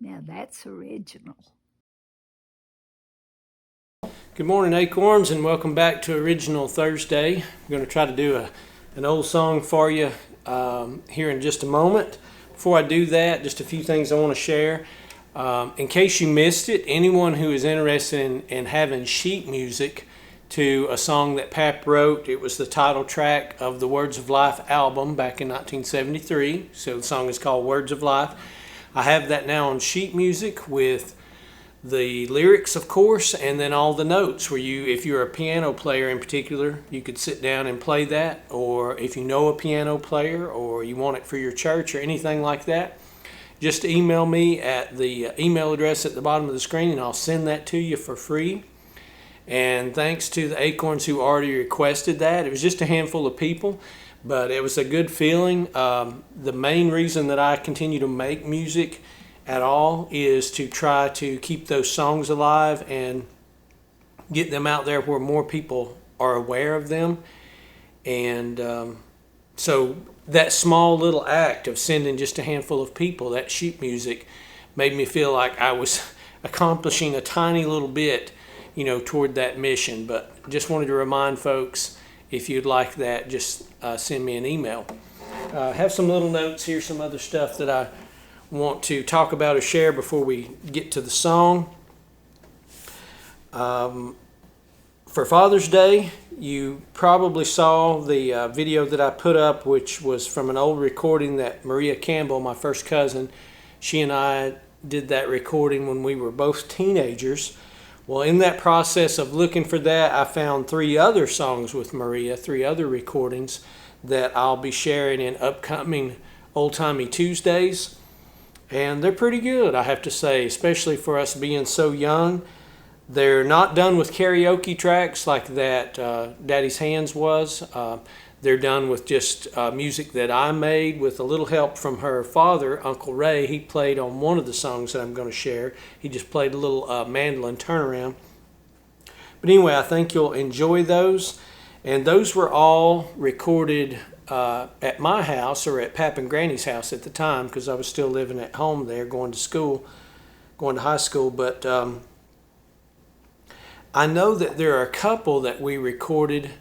Now that's original. Good morning, Acorns, and welcome back to Original Thursday. I'm going to try to do an old song for you here in just a moment. Before I do that, just a few things I want to share. In case you missed it, anyone who is interested in having sheet music to a song that Pap wrote, it was the title track of the Words of Life album back in 1973. So the song is called Words of Life. I have that now on sheet music with the lyrics, of course, and then all the notes where if you're a piano player in particular, you could sit down and play that, or if you know a piano player or you want it for your church or anything like that, just email me at the email address at the bottom of the screen and I'll send that to you for free. And thanks to the Acorns who already requested that. It was just a handful of people, but it was a good feeling. The main reason that I continue to make music at all is to try to keep those songs alive and get them out there where more people are aware of them. And so that small little act of sending just a handful of people that sheet music made me feel like I was accomplishing a tiny little bit, toward that mission. But just wanted to remind folks, if you'd like that, just send me an email. I have some little notes here, some other stuff that I want to talk about or share before we get to the song. For Father's Day, you probably saw the video that I put up, which was from an old recording that Maria Campbell, my first cousin, she and I did that recording when we were both teenagers. Well, in that process of looking for that, I found 3 other songs with Maria, 3 other recordings that I'll be sharing in upcoming Old Timey Tuesdays. And they're pretty good, I have to say, especially for us being so young. They're not done with karaoke tracks like that Daddy's Hands was. They're done with just music that I made with a little help from her father, Uncle Ray. He played on one of the songs that I'm going to share. He just played a little mandolin turnaround. But anyway, I think you'll enjoy those. And those were all recorded at my house, or at Pap and Granny's house at the time, because I was still living at home there, going to high school. But I know that there are a couple that we recorded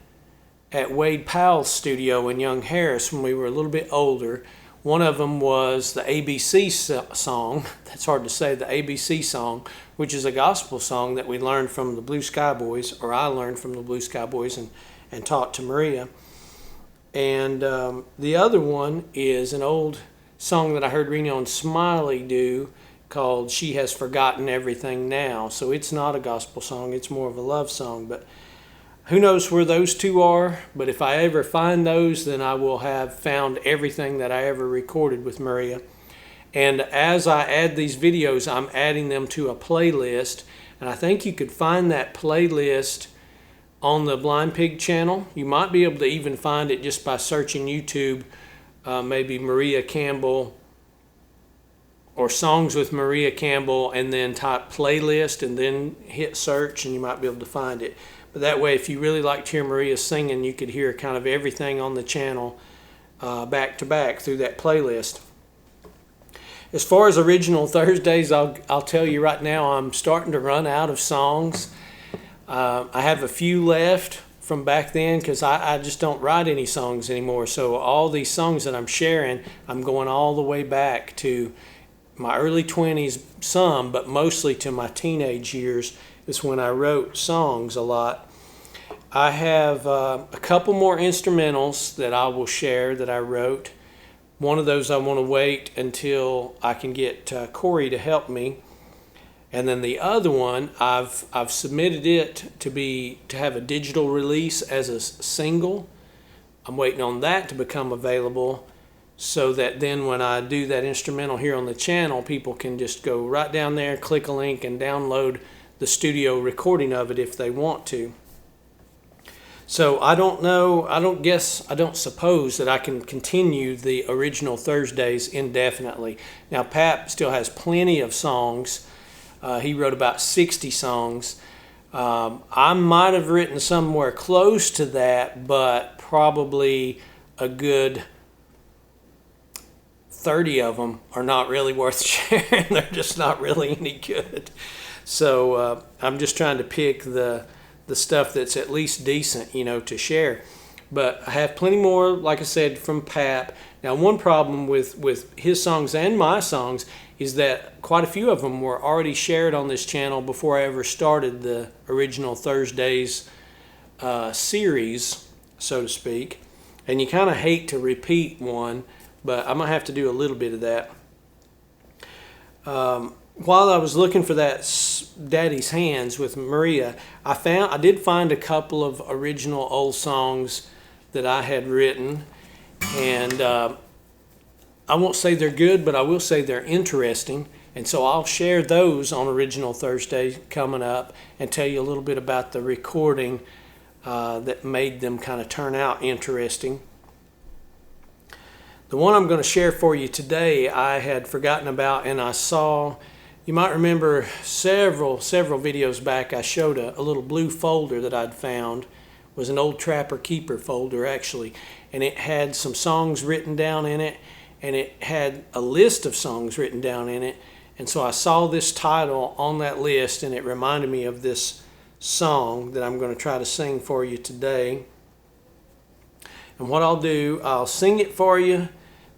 at Wade Powell's studio in Young Harris when we were a little bit older. One of them was the ABC song. That's hard to say, the ABC song, which is a gospel song that we learned from the Blue Sky Boys, or I learned from the Blue Sky Boys and taught to Maria. And the other one is an old song that I heard Reno and Smiley do called She Has Forgotten Everything Now. So it's not a gospel song, it's more of a love song. But who knows where those 2 are? But if I ever find those, then I will have found everything that I ever recorded with Maria. And as I add these videos, I'm adding them to a playlist. And I think you could find that playlist on the Blind Pig channel. You might be able to even find it just by searching YouTube, maybe Maria Campbell or songs with Maria Campbell, and then type playlist and then hit search, and you might be able to find it. But that way, if you really like to hear Maria singing, you could hear kind of everything on the channel back to back through that playlist. As far as Original Thursdays, I'll tell you right now, I'm starting to run out of songs. I have a few left from back then because I just don't write any songs anymore. So all these songs that I'm sharing, I'm going all the way back to my early 20s, some, but mostly to my teenage years is when I wrote songs a lot. I have a couple more instrumentals that I will share that I wrote. One of those I want to wait until I can get Corey to help me. And then the other one, I've submitted it to have a digital release as a single. I'm waiting on that to become available so that then when I do that instrumental here on the channel, people can just go right down there, click a link, and download the studio recording of it if they want to. So I don't know, I don't suppose that I can continue the Original Thursdays indefinitely. Now, Pap still has plenty of songs. He wrote about 60 songs. I might have written somewhere close to that, but probably a good 30 of them are not really worth sharing. They're just not really any good. So I'm just trying to pick the stuff that's at least decent, to share. But I have plenty more, like I said, from Pap. Now, one problem with his songs and my songs is that quite a few of them were already shared on this channel before I ever started the original Thursdays series, so to speak. And you kind of hate to repeat one, but I'm going to have to do a little bit of that. While I was looking for that Daddy's Hands with Maria, I did find a couple of original old songs that I had written, and I won't say they're good, but I will say they're interesting, and so I'll share those on Original Thursday coming up and tell you a little bit about the recording that made them kind of turn out interesting. The one I'm going to share for you today I had forgotten about, and I saw, you might remember several videos back, I showed a little blue folder that I'd found. It was an old Trapper Keeper folder actually, and it had some songs written down in it, and it had a list of songs written down in it. And so I saw this title on that list, and it reminded me of this song that I'm going to try to sing for you today. And what I'll do, I'll sing it for you.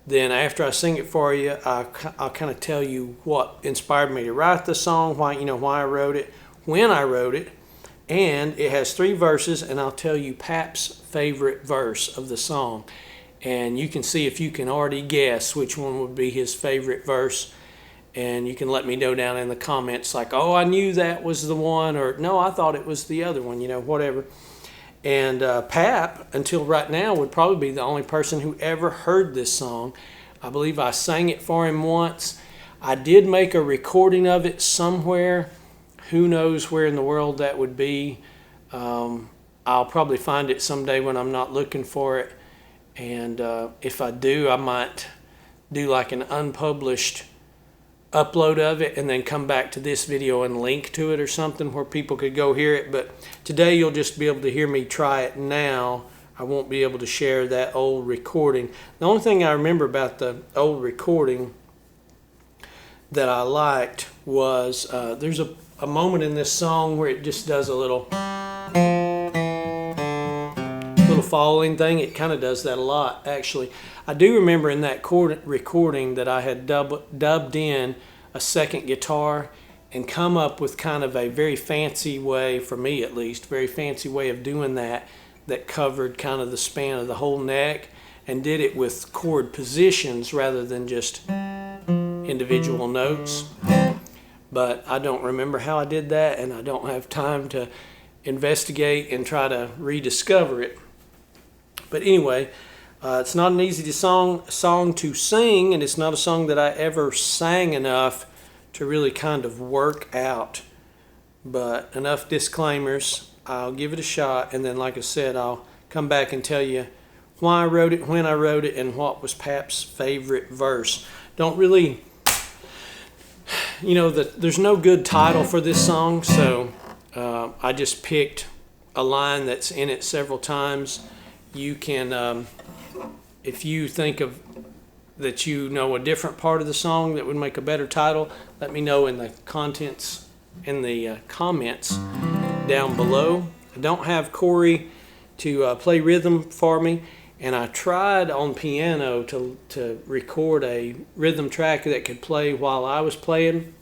Then after I sing it for you, I'll kind of tell you what inspired me to write the song, why I wrote it, when I wrote it. And it has 3 verses, and I'll tell you Pap's favorite verse of the song. And you can see if you can already guess which one would be his favorite verse. And you can let me know down in the comments like, oh, I knew that was the one, or no, I thought it was the other one, whatever. And Pap, until right now, would probably be the only person who ever heard this song. I believe I sang it for him once. I did make a recording of it somewhere. Who knows where in the world that would be. I'll probably find it someday when I'm not looking for it. And if I do, I might do like an unpublished upload of it and then come back to this video and link to it or something where people could go hear it. But today you'll just be able to hear me try it now. I won't be able to share that old recording. The only thing I remember about the old recording that I liked was there's a moment in this song where it just does a little falling thing. It kind of does that a lot, actually. I do remember in that recording that I had dubbed in a second guitar and come up with kind of a very fancy way, for me at least, very fancy way of doing that covered kind of the span of the whole neck, and did it with chord positions rather than just individual notes. But I don't remember how I did that, and I don't have time to investigate and try to rediscover it. But anyway, it's not an easy song to sing, and it's not a song that I ever sang enough to really kind of work out. But enough disclaimers. I'll give it a shot, and then like I said, I'll come back and tell you why I wrote it, when I wrote it, and what was Pap's favorite verse. Don't really, there's no good title for this song, so I just picked a line that's in it several times. You can, if you think of that a different part of the song that would make a better title, let me know in the comments down below. I don't have Corey to play rhythm for me, and I tried on piano to record a rhythm track that could play while I was playing,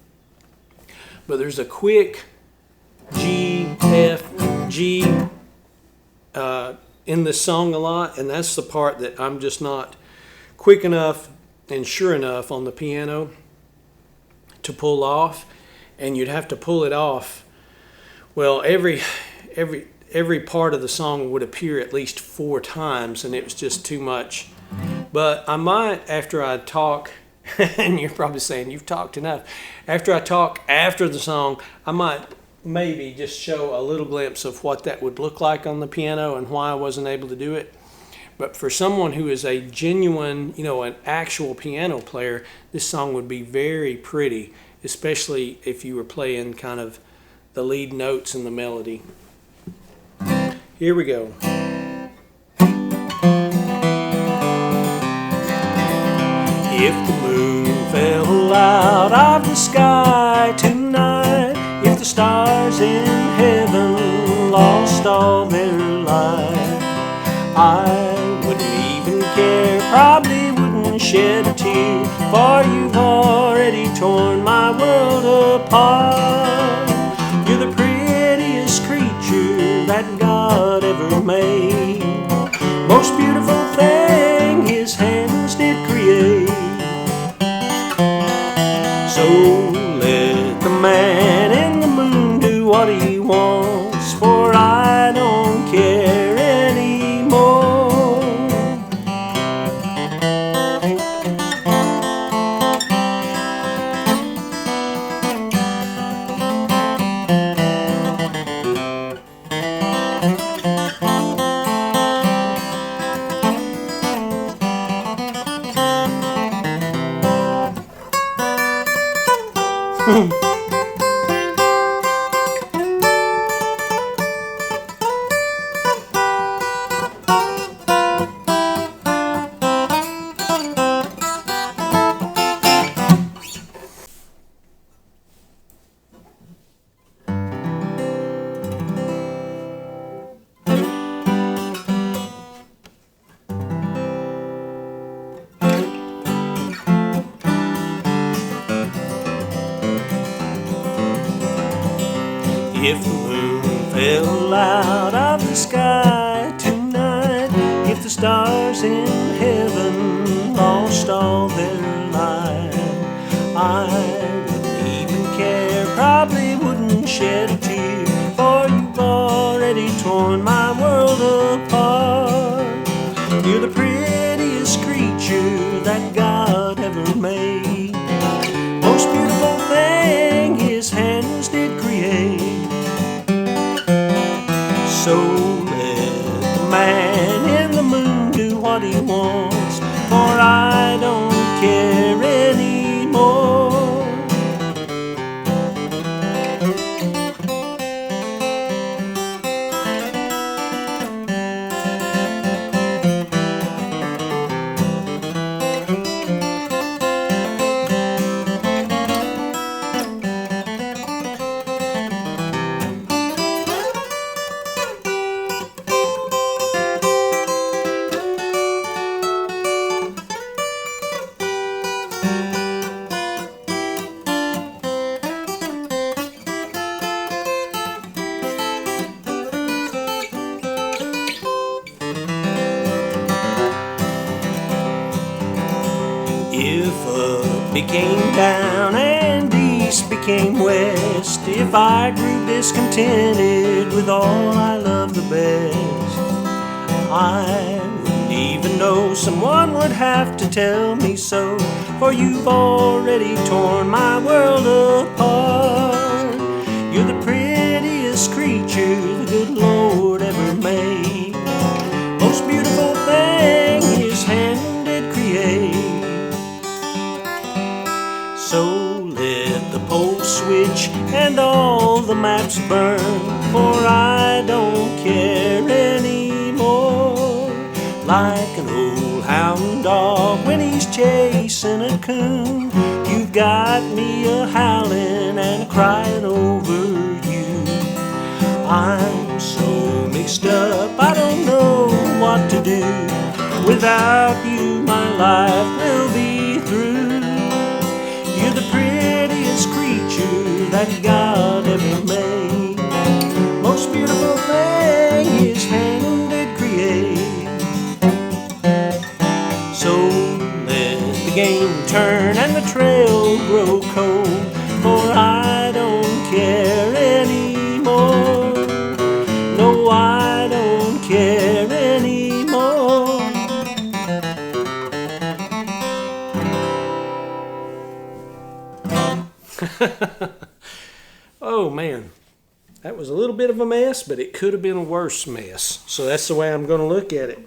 but there's a quick G, F, G in this song a lot, and that's the part that I'm just not quick enough and sure enough on the piano to pull off. And you'd have to pull it off, well, every part of the song would appear at least 4 times, and it was just too much. But I might, after I talk, and you're probably saying you've talked enough, after I talk after the song, I might maybe just show a little glimpse of what that would look like on the piano and why I wasn't able to do it. But for someone who is a genuine, an actual piano player, this song would be very pretty, especially if you were playing kind of the lead notes in the melody. Here we go. If the moon fell out of the sky tonight, if the stars in heaven lost all their light, I wouldn't even care, probably wouldn't shed a tear, for you've already torn my world apart. You're the prettiest creature that God ever made, most beautiful thing His hands did create. So let the man in the moon do what he wants, for I don't care anymore. If the moon fell out of the sky tonight, if the stars in heaven lost all their light, I wouldn't even care, probably wouldn't shed a tear, for you've already torn my world apart. You're the prettiest creature that God ever made, most beautiful thing His hands did create. So let the man in the moon do what he wants, for I don't care anymore. If up became down and east became west, if I grew discontented with all I love the best, I wouldn't even know, someone would have to tell me so, for you've already torn my world apart. You're the prettiest creature the good Lord ever made, most beautiful thing His hand did create. So let the poles switch and all the maps burn, for I don't care anymore. Like an old hound dog when he's chasing a coon, you've got me a howling and a crying over you. I'm so mixed up, I don't know what to do. Without you my life will be through. You're the prettiest creature that God ever made, most beautiful thing His hand did create. So let the game turn and the trail grow cold, for I don't care anymore. No, I don't care anymore. Oh man, that was a little bit of a mess, but it could have been a worse mess. So that's the way I'm going to look at it.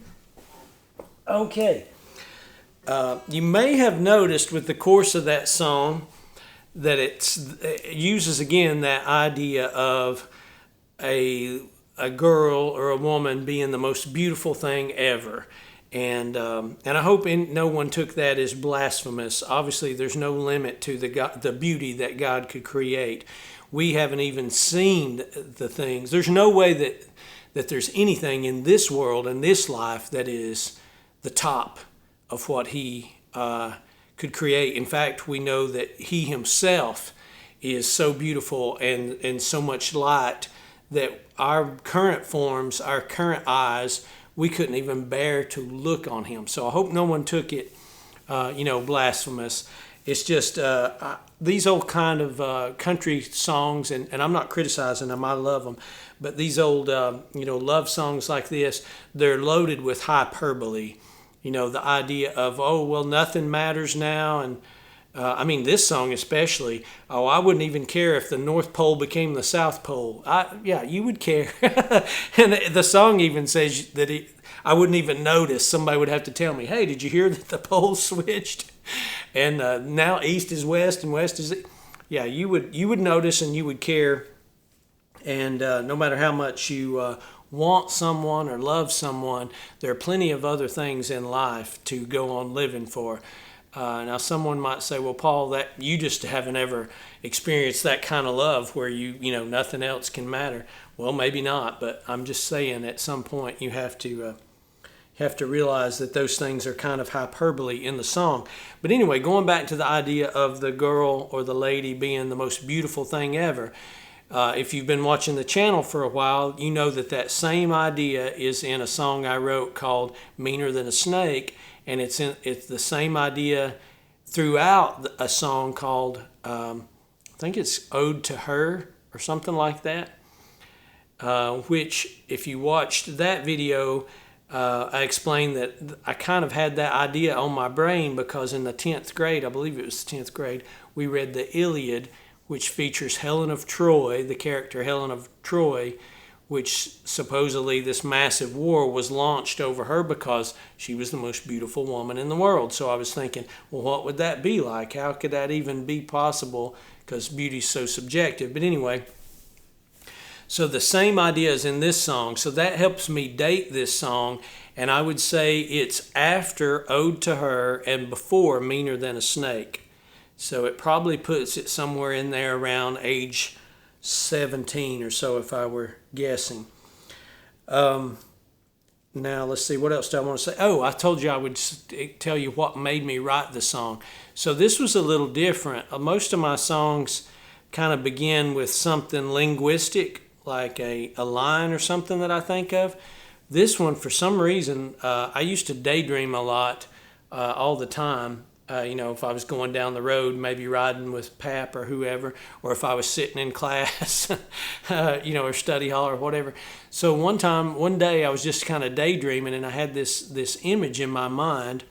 Okay. You may have noticed with the course of that song that it uses again that idea of a girl or a woman being the most beautiful thing ever. And I hope no one took that as blasphemous. Obviously, there's no limit to the beauty that God could create. We haven't even seen the things. There's no way that there's anything in this world, in this life, that is the top of what He could create. In fact, we know that He Himself is so beautiful and so much light that our current forms, our current eyes, we couldn't even bear to look on Him. So I hope no one took it, blasphemous. It's just these old kind of country songs, and I'm not criticizing them, I love them, but these old, love songs like this, they're loaded with hyperbole. The idea of, oh, well, nothing matters now, and this song especially. Oh, I wouldn't even care if the North Pole became the South Pole. Yeah, you would care. And the song even says that I wouldn't even notice. Somebody would have to tell me, hey, did you hear that the poles switched? And now east is west and west is east. Yeah, you would notice and you would care. And no matter how much you want someone or love someone, there are plenty of other things in life to go on living for. Now, someone might say, well, Paul, that you just haven't ever experienced that kind of love where nothing else can matter. Well, maybe not, but I'm just saying at some point you have to realize that those things are kind of hyperbole in the song. But anyway, going back to the idea of the girl or the lady being the most beautiful thing ever, if you've been watching the channel for a while, you know that same idea is in a song I wrote called Meaner Than a Snake. And it's the same idea throughout a song called, I think it's Ode to Her or something like that, which if you watched that video, I explained that I kind of had that idea on my brain because in the 10th grade, I believe it was the 10th grade, we read the Iliad, which features Helen of Troy, the character Helen of Troy, which supposedly this massive war was launched over her because she was the most beautiful woman in the world. So I was thinking, well, what would that be like? How could that even be possible? Because beauty's so subjective. But anyway, so the same idea is in this song. So that helps me date this song. And I would say it's after Ode to Her and before Meaner Than a Snake. So it probably puts it somewhere in there around age 17 or so if I were guessing. Now let's see, what else do I want to say? Oh, I told you I would tell you what made me write the song. So this was a little different. Most of my songs kind of begin with something linguistic, like a line or something that I think of. This one, for some reason, I used to daydream a lot all the time. If I was going down the road, maybe riding with Pap or whoever, or if I was sitting in class, or study hall or whatever. So one day I was just kind of daydreaming and I had this image in my mind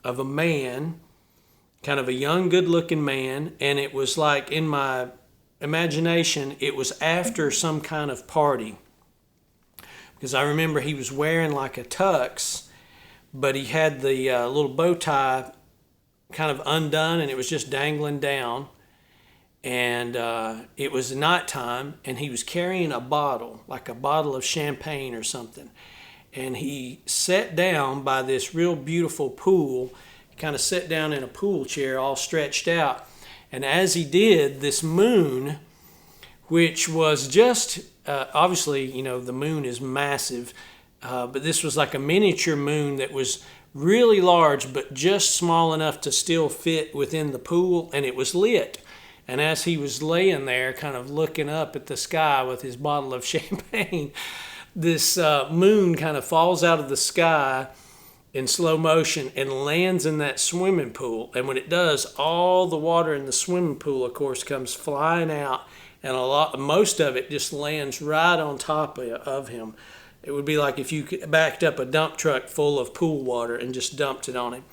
of a man, kind of a young, good-looking man, and it was like in my imagination, it was after some kind of party. Because I remember he was wearing like a tux, but he had the little bow tie kind of undone and it was just dangling down, and it was nighttime and he was carrying a bottle, like a bottle of champagne or something, and he sat down by this real beautiful pool, kind of sat down in a pool chair all stretched out, and as he did, this moon, which was just obviously the moon is massive, but this was like a miniature moon that was really large, but just small enough to still fit within the pool, and it was lit. And as he was laying there, kind of looking up at the sky with his bottle of champagne, this moon kind of falls out of the sky in slow motion and lands in that swimming pool. And when it does, all the water in the swimming pool, of course, comes flying out, and most of it just lands right on top of him. It would be like if you backed up a dump truck full of pool water and just dumped it on him.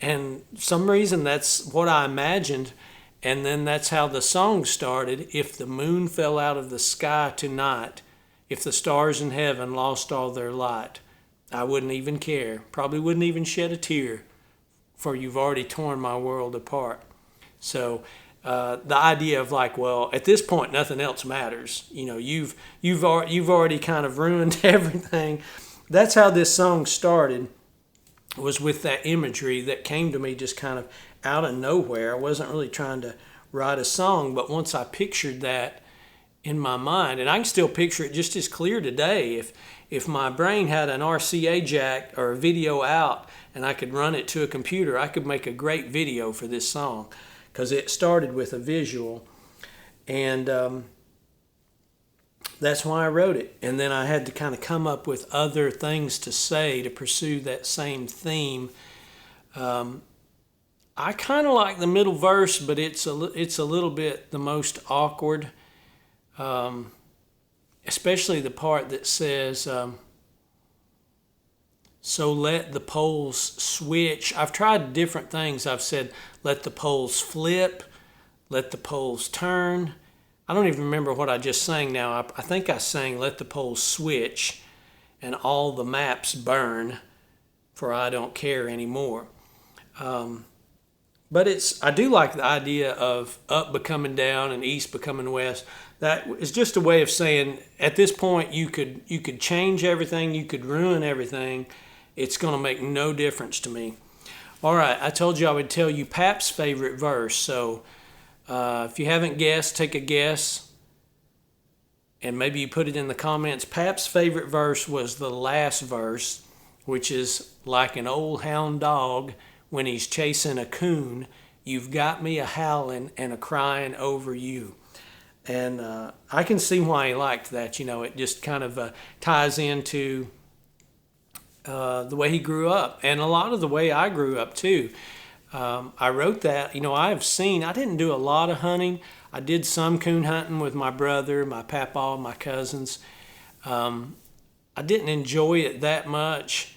And for some reason, that's what I imagined. And then that's how the song started. If the moon fell out of the sky tonight, if the stars in heaven lost all their light, I wouldn't even care. Probably wouldn't even shed a tear, for you've already torn my world apart. So the idea of like, well, at this point, nothing else matters. You've already kind of ruined everything. That's how this song started. was with that imagery that came to me just kind of out of nowhere. I wasn't really trying to write a song, but once I pictured that in my mind, and I can still picture it just as clear today. If my brain had an RCA jack or a video out and I could run it to a computer, I could make a great video for this song, because it started with a visual. And that's why I wrote it. And then I had to kind of come up with other things to say to pursue that same theme. I kind of like the middle verse, but it's a little bit the most awkward. Especially the part that says, so let the poles switch. I've tried different things. I've said, let the poles flip, let the poles turn. I don't even remember what I just sang now. I think I sang, let the poles switch and all the maps burn, for I don't care anymore. But I do like the idea of up becoming down and east becoming west. That is just a way of saying, at this point, you could change everything, you could ruin everything. It's going to make no difference to me. All right, I told you I would tell you Pap's favorite verse. So if you haven't guessed, take a guess, and maybe you put it in the comments. Pap's favorite verse was the last verse, which is, like an old hound dog when he's chasing a coon, you've got me a howling and a crying over you. And I can see why he liked that. It just kind of ties into the way he grew up, and a lot of the way I grew up too. I wrote that. I didn't do a lot of hunting. I did some coon hunting with my brother, my papa, my cousins. I didn't enjoy it that much.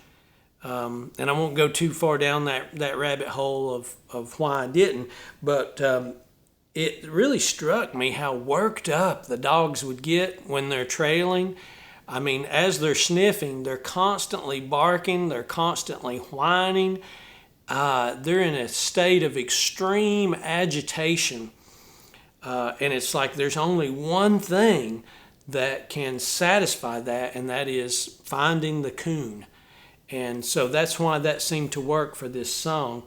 And I won't go too far down that rabbit hole of why I didn't, but it really struck me how worked up the dogs would get when they're trailing. I mean, as they're sniffing, they're constantly barking, they're constantly whining. They're in a state of extreme agitation. And it's like there's only one thing that can satisfy that, and that is finding the coon. And so that's why that seemed to work for this song.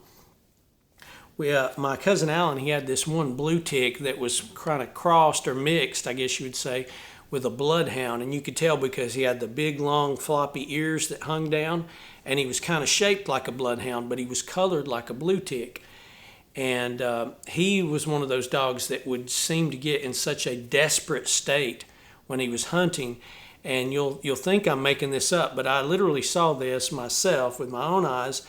My cousin Alan, he had this one blue tick that was kind of crossed or mixed, I guess you would say, with a bloodhound. And you could tell because he had the big, long, floppy ears that hung down. And he was kind of shaped like a bloodhound, but he was colored like a blue tick. And he was one of those dogs that would seem to get in such a desperate state when he was hunting. And you'll think I'm making this up, but I literally saw this myself with my own eyes.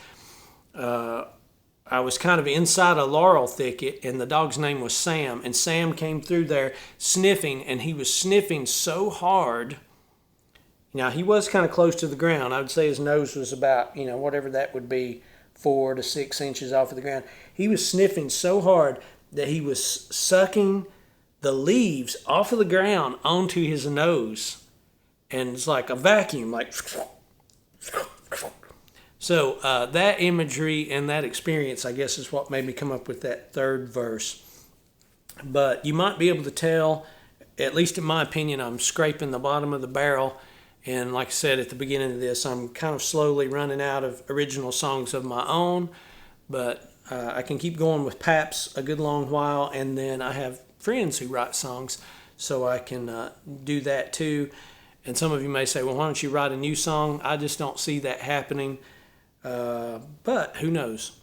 I was kind of inside a laurel thicket, and the dog's name was Sam. And Sam came through there sniffing, and he was sniffing so hard. Now, he was kind of close to the ground. I would say his nose was about, whatever that would be, 4 to 6 inches off of the ground. He was sniffing so hard that he was sucking the leaves off of the ground onto his nose. And it's like a vacuum, like... So that imagery and that experience, I guess, is what made me come up with that third verse. But you might be able to tell, at least in my opinion, I'm scraping the bottom of the barrel. And like I said at the beginning of this, I'm kind of slowly running out of original songs of my own. But I can keep going with Paps a good long while. And then I have friends who write songs, so I can do that too. And some of you may say, well, why don't you write a new song? I just don't see that happening. But who knows?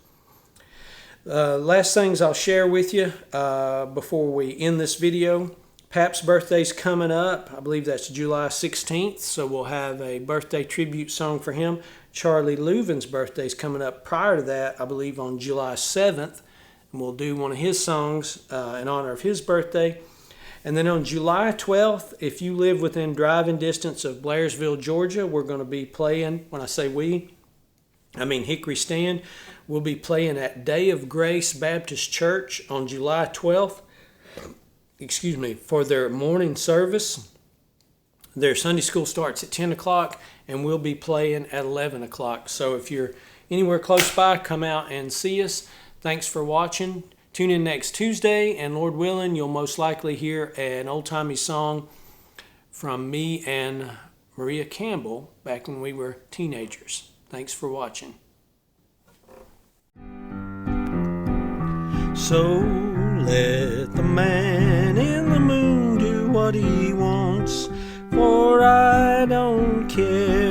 Last things I'll share with you before we end this video. Pap's birthday's coming up. I believe that's July 16th, so we'll have a birthday tribute song for him. Charlie Leuven's birthday's coming up prior to that, I believe on July 7th, and we'll do one of his songs in honor of his birthday. And then on July 12th, if you live within driving distance of Blairsville, Georgia, we're going to be playing, when I say we, I mean Hickory Stand. We'll be playing at Day of Grace Baptist Church on July 12th, for their morning service. Their Sunday school starts at 10 o'clock, and we'll be playing at 11 o'clock. So if you're anywhere close by, come out and see us. Thanks for watching. Tune in next Tuesday, and Lord willing, you'll most likely hear an old-timey song from me and Maria Campbell back when we were teenagers. Thanks for watching. So let the man in the moon do what he wants, for I don't care.